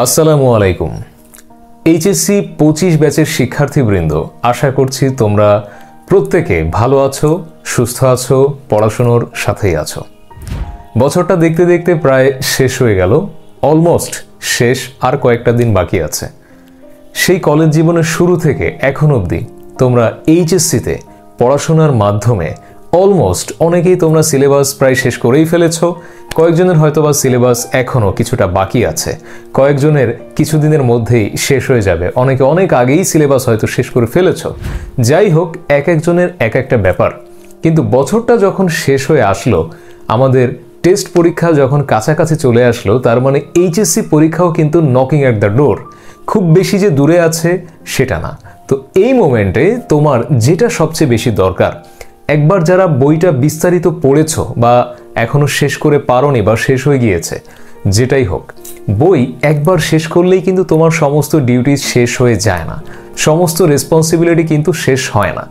আসসালামু আলাইকুম। এইচএসসি 25 ব্যাচের শিক্ষার্থীবৃন্দ, আশা করছি তোমরা প্রত্যেকে ভালো আছো, সুস্থ আছো, পড়াশোনার সাথেই আছো। বছরটা দেখতে দেখতে প্রায় শেষ হয়ে গেল, অলমোস্ট শেষ, আর কয়েকটা দিন বাকি আছে। সেই কলেজ জীবনের শুরু থেকে এখন অবধি তোমরা এইচএসসিতে পড়াশোনার মাধ্যমে অলমোস্ট অনেকেই তোমরা সিলেবাস প্রায় শেষ করেই ফেলেছো। কয়েকজনের হয়তোবা সিলেবাস এখনও কিছুটা বাকি আছে, কয়েকজনের কিছুদিনের মধ্যেই শেষ হয়ে যাবে, অনেকে অনেক আগেই সিলেবাস হয়তো শেষ করে ফেলেছো। যাই হোক, এক একজনের এক একটা ব্যাপার। কিন্তু বছরটা যখন শেষ হয়ে আসলো, আমাদের টেস্ট পরীক্ষা যখন কাছাকাছি চলে আসলো, তার মানে এইচএসসি পরীক্ষাও কিন্তু নকিং অ্যাট দ্য ডোর। খুব বেশি যে দূরে আছে সেটা না। তো এই মোমেন্টে তোমার যেটা সবচেয়ে বেশি দরকার, একবার যারা বইটা বিস্তারিত পড়েছো বা এখনো শেষ করে পারোনি বা শেষ হয়ে গিয়েছে, যেটাই হোক, বই একবার শেষ করলেই কিন্তু তোমার সমস্ত ডিউটি শেষ হয়ে যায় না, সমস্ত রেসপন্সিবিলিটি কিন্তু শেষ হয় না।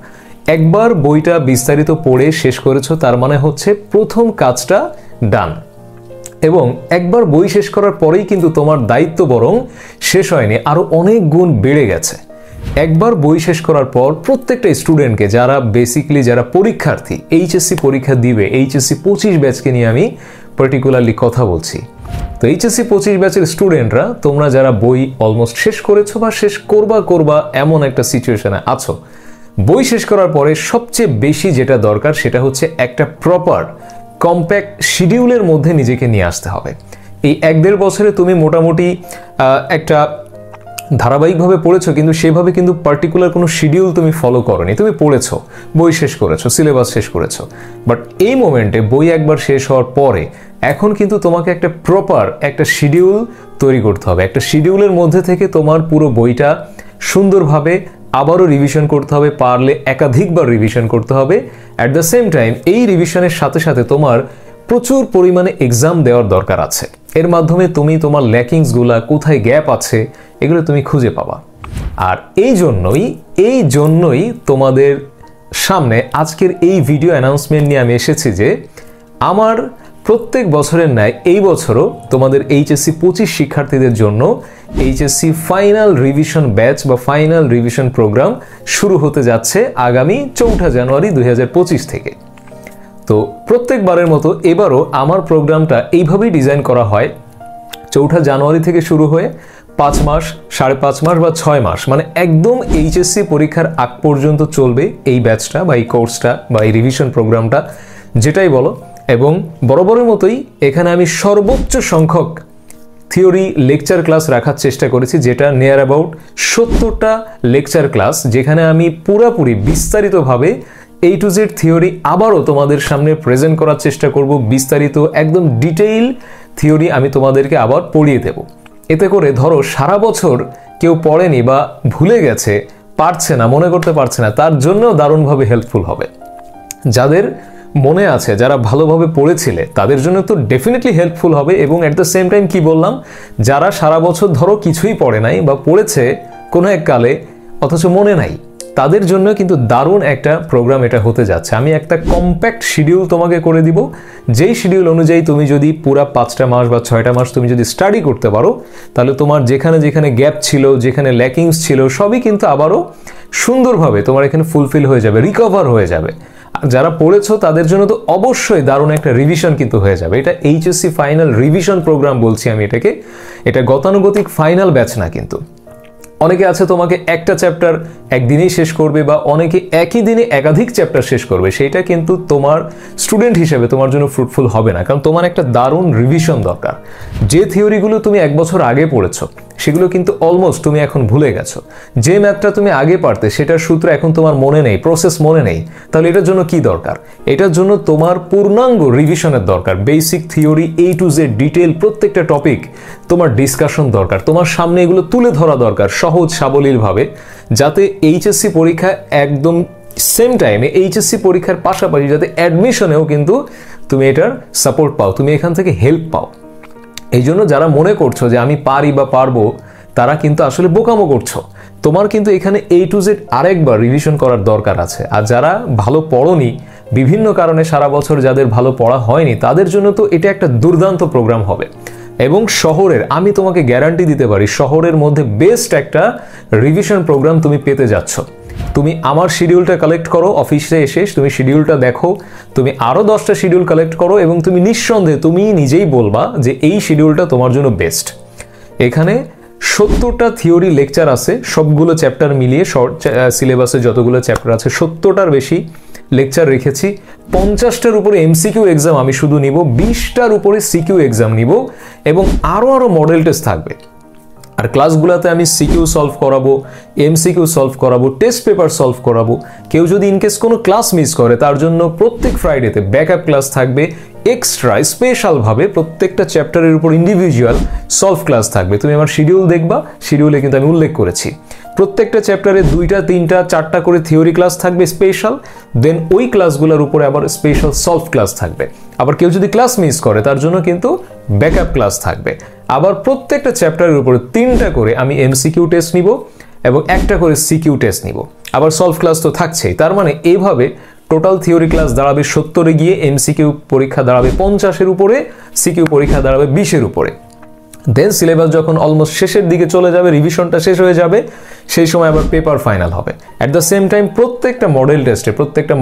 একবার বইটা বিস্তারিত পড়ে শেষ করেছো, তার মানে হচ্ছে প্রথম কাজটা ডান। এবং একবার বই শেষ করার পরেই কিন্তু তোমার দায়িত্ব বরং শেষ হয়নি, আরো অনেক গুণ বেড়ে গেছে। একবার বই শেষ করার পর প্রত্যেকটা স্টুডেন্টকে, যারা বেসিক্যালি যারা পরীক্ষার্থী, এইচএসসি পরীক্ষা দিবে, এইচএসসি 25 ব্যাচকে নিয়ে আমি পার্টিকুলারলি কথা বলছি। তো এইচএসসি 25 ব্যাচের স্টুডেন্টরা, তোমরা যারা বই অলমোস্ট শেষ করেছো বা শেষ করবা এমন একটা সিচুয়েশনে আছো, বই শেষ করার পরে সবচেয়ে বেশি যেটা দরকার সেটা হচ্ছে একটা প্রপার কম্প্যাক্ট শিডিউলের মধ্যে নিজেকে নিয়ে আসতে হবে। এই 1-1.5 বছরে তুমি মোটামুটি একটা ধারাবাহিকভাবে পড়েছো, কিন্তু সেভাবে কিন্তু পার্টিকুলার কোনো শিডিউল তুমি ফলো করোনি। তুমি পড়েছো, বই শেষ করেছো, সিলেবাস শেষ করেছো, বাট এই মোমেন্টে বই একবার শেষ হওয়ার পরে এখন কিন্তু তোমাকে একটা প্রপার একটা শিডিউল তৈরি করতে হবে। একটা শিডিউলের মধ্যে থেকে তোমার পুরো বইটা সুন্দরভাবে আবারও রিভিশন করতে হবে, পারলে একাধিকবার রিভিশন করতে হবে। অ্যাট দ্য সেম টাইম এই রিভিশনের সাথে সাথে তোমার প্রচুর পরিমাণে এক্সাম দেওয়ার দরকার আছে। এর মাধ্যমে তুমি তোমার ল্যাকিংসগুলা, কোথায় গ্যাপ আছে, এগুলো তুমি খুঁজে পাবা। আর এই জন্যই তোমাদের সামনে আজকের এই ভিডিও অ্যানাউন্সমেন্ট নিয়ে আমি এসেছি যে আমার প্রত্যেক বছরের ন্যায় এই বছরও তোমাদের এইচএসসি 25 শিক্ষার্থীদের জন্য এইচএসসি ফাইনাল রিভিশন ব্যাচ বা ফাইনাল রিভিশন প্রোগ্রাম শুরু হতে যাচ্ছে আগামী 4 জানুয়ারি 2025 থেকে। তো প্রত্যেকবারের মতো এবারও আমার প্রোগ্রামটা এইভাবেই ডিজাইন করা হয়। 4 জানুয়ারি থেকে শুরু হয়ে 5 মাস, 5.5 মাস বা 6 মাস, মানে একদম এইচএসসি পরীক্ষার আগ পর্যন্ত চলবে এই ব্যাচটা বা এই কোর্সটা বা এই রিভিশন প্রোগ্রামটা, যেটাই বলো। এবং বরাবরের মতোই এখানে আমি সর্বোচ্চ সংখ্যক থিওরি লেকচার ক্লাস রাখার চেষ্টা করেছি, যেটা নিয়ার অ্যাবাউট 70টা লেকচার ক্লাস, যেখানে আমি পুরাপুরি বিস্তারিতভাবে A to Z থিওরি আবারও তোমাদের সামনে প্রেজেন্ট করার চেষ্টা করব। বিস্তারিত একদম ডিটেইল থিওরি আমি তোমাদেরকে আবার পড়িয়ে দেব। এতে করে ধরো সারা বছর কেউ পড়েনি বা ভুলে গেছে, পারছে না, মনে করতে পারছে না, তার জন্য দারুণভাবে হেল্পফুল হবে। যাদের মনে আছে, যারা ভালোভাবে পড়েছিলে, তাদের জন্য তো ডেফিনেটলি হেল্পফুল হবে। এবং অ্যাট দ্য সেম টাইম কি বললাম, যারা সারা বছর ধরো কিছুই পড়ে নাই বা পড়েছে কোনো এক কালে অথচ মনে নাই, তাদের জন্য কিন্তু দারুণ একটা প্রোগ্রাম এটা হতে যাচ্ছে। আমি একটা কম্প্যাক্ট শিডিউল তোমাকে করে দিব, যেই শিডিউল অনুযায়ী তুমি যদি পুরা 5টা মাস বা 6টা মাস তুমি যদি স্টাডি করতে পারো, তাহলে তোমার যেখানে যেখানে গ্যাপ ছিল, যেখানে ল্যাকিংস ছিল, সবই কিন্তু আবারও সুন্দরভাবে তোমার এখানে ফুলফিল হয়ে যাবে, রিকভার হয়ে যাবে। যারা পড়েছো তাদের জন্য তো অবশ্যই দারুণ একটা রিভিশন কিন্তু হয়ে যাবে। এটা এইচএসসি ফাইনাল রিভিশন প্রোগ্রাম বলছি আমি এটাকে, এটা গতানুগতিক ফাইনাল ব্যাচ না। কিন্তু অনেকে আছে তোমাকে একটা চ্যাপ্টার একদিনেই শেষ করবে, বা অনেকে একই দিনে একাধিক চ্যাপ্টার শেষ করবে, সেইটা কিন্তু তোমার স্টুডেন্ট হিসেবে তোমার জন্য ফ্রুটফুল হবে না। কারণ তোমার একটা দারুণ রিভিশন দরকার। যে থিওরিগুলো তুমি 1 বছর আগে পড়েছো, সেগুলো কিন্তু অলমোস্ট তুমি এখন ভুলে গেছো। যে ম্যাথটা তুমি আগে পারতে, সেটার সূত্র এখন তোমার মনে নেই, প্রসেস মনে নেই। তাহলে এটার জন্য কি দরকার? এটার জন্য তোমার পূর্ণাঙ্গ রিভিশনের দরকার। Basic theory A to Z detail প্রত্যেকটা টপিক তোমার ডিসকাশন দরকার, তোমার সামনে এগুলো তুলে ধরা দরকার সহজ সাবলীলভাবে, যাতে এইচএসসি পরীক্ষা একদম সেম টাইমে এইচএসসি পরীক্ষার পাশাপাশি যাতে অ্যাডমিশনেও কিন্তু তুমি এটার সাপোর্ট পাও, তুমি এখান থেকে হেল্প পাও। এই জন্য যারা মনে করছো যে আমি পারি বা পারবো, তারা কিন্তু আসলে বোকামো করছো। তোমার কিন্তু এখানে A to Z আরেকবার রিভিশন করার দরকার আছে। আর যারা ভালো পড়োনি, বিভিন্ন কারণে সারা বছর যাদের ভালো পড়া হয়নি, তাদের জন্য তো এটা একটা দুর্দান্ত প্রোগ্রাম হবে। এবং শহরের, আমি তোমাকে গ্যারান্টি দিতে পারি, শহরের মধ্যে বেস্ট একটা রিভিশন প্রোগ্রাম তুমি পেতে যাচ্ছ। তুমি আমার শিডিউলটা কালেক্ট করো, অফিসে এসে তুমি শিডিউলটা দেখো, তুমি আরও 10টা শিডিউল কালেক্ট করো এবং তুমি নিঃসন্দেহে তুমি নিজেই বলবা যে এই শিডিউলটা তোমার জন্য বেস্ট। এখানে 70টা থিওরি লেকচার আছে, সবগুলো চ্যাপ্টার মিলিয়ে শর্ট সিলেবাসে যতগুলো চ্যাপ্টার আছে 70টার বেশি লেকচার রেখেছি। 50টার উপরে এমসিকিউ এক্সাম আমি শুধু নিব, 20টার উপরে সিকিউ এক্সাম নিব এবং আরও মডেল টেস্ট থাকবে। আর ক্লাসগুলোতে আমি সিকিউ সলভ করাবো, এমসিকিউ সলভ করাবো, টেস্ট পেপার সলভ করাবো। কেউ যদি ইনকেস কোনো ক্লাস মিস করে তার জন্য প্রত্যেক ফ্রাইডেতে ব্যাকআপ ক্লাস থাকবে, এক্সট্রা স্পেশালভাবে প্রত্যেকটা চ্যাপ্টারের উপর ইন্ডিভিজুয়াল সলভ ক্লাস থাকবে। তুমি আমার শিডিউল দেখবা, শিডিউলে কিন্তু আমি উল্লেখ করেছি প্রত্যেকটা চ্যাপ্টারে 2টা 3টা 4টা করে থিওরি ক্লাস থাকবে স্পেশাল, দেন ওই ক্লাসগুলোর উপরে আবার স্পেশাল সলভ ক্লাস থাকবে। আবার কেউ যদি ক্লাস মিস করে তার জন্য কিন্তু ব্যাকআপ ক্লাস থাকবে। আবার প্রত্যেকটা চ্যাপ্টারের উপরে 3টা করে আমি এমসিকিউ টেস্ট নিব এবং 1টা করে সিকিউ টেস্ট নিব, আবার সলভ ক্লাস তো থাকছেই। তার মানে এইভাবে টোটাল থিওরি ক্লাস দাঁড়াবে 70-এ গিয়ে, এমসিকিউ পরীক্ষা দাঁড়াবে 50-এর উপরে, সিকিউ পরীক্ষা দাঁড়াবে 20-এর উপরে। দেন সিলেবাস যখন অলমোস্ট শেষের দিকে চলে যাবে, রিভিশনটা শেষ হয়ে যাবে, সেই সময় আবার পেপার ফাইনাল হবে। অ্যাট দ্য সেম টাইম প্রত্যেকটা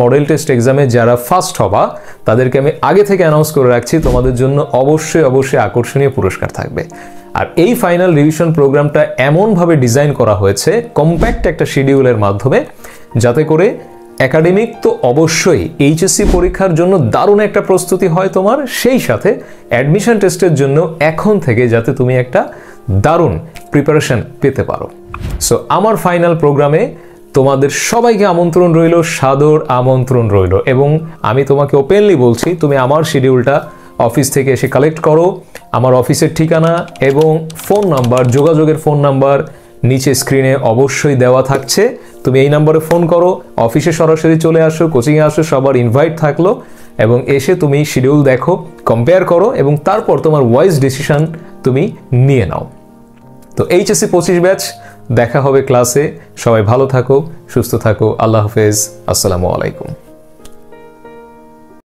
মডেল টেস্ট এক্সামে যারা ফার্স্ট হবা তাদেরকে আমি আগে থেকে অ্যানাউন্স করে রাখছি, তোমাদের জন্য অবশ্যই আকর্ষণীয় পুরস্কার থাকবে। আর এই ফাইনাল রিভিশন প্রোগ্রামটা এমনভাবে ডিজাইন করা হয়েছে কম্প্যাক্ট একটা শিডিউলের মাধ্যমে, যাতে করে একাডেমিক তো অবশ্যই, এইচএসসি পরীক্ষার জন্য দারুণ একটা প্রস্তুতি হয় তোমার, সেই সাথে অ্যাডমিশন টেস্টের জন্য এখন থেকে যাতে তুমি একটা দারুণ প্রিপারেশন পেতে পারো। সো আমার ফাইনাল প্রোগ্রামে তোমাদের সবাইকে আমন্ত্রণ রইল, সাদর আমন্ত্রণ রইল। এবং আমি তোমাকে ওপেনলি বলছি, তুমি আমার শিডিউলটা অফিস থেকে এসে কালেক্ট করো। আমার অফিসের ঠিকানা এবং ফোন নাম্বার, যোগাযোগের ফোন নাম্বার নিচে স্ক্রিনে অবশ্যই দেওয়া থাকছে। তুমি এই নম্বরে ফোন করো, অফিসে সরাসরি চলে আসো, কোচিংয়ে আসো, সবার ইনভাইট থাকলো, এবং এসে তুমি শিডিউল দেখো, কম্পেয়ার করো এবং তারপর তোমার ওয়াইজ ডিসিশন তুমি নিয়ে নাও। তো এইচএসসি 25 ব্যাচ দেখা হবে ক্লাসে। সবাই ভালো থাকো, সুস্থ থাকো। আল্লাহ হাফেজ, আসসালামু আলাইকুম।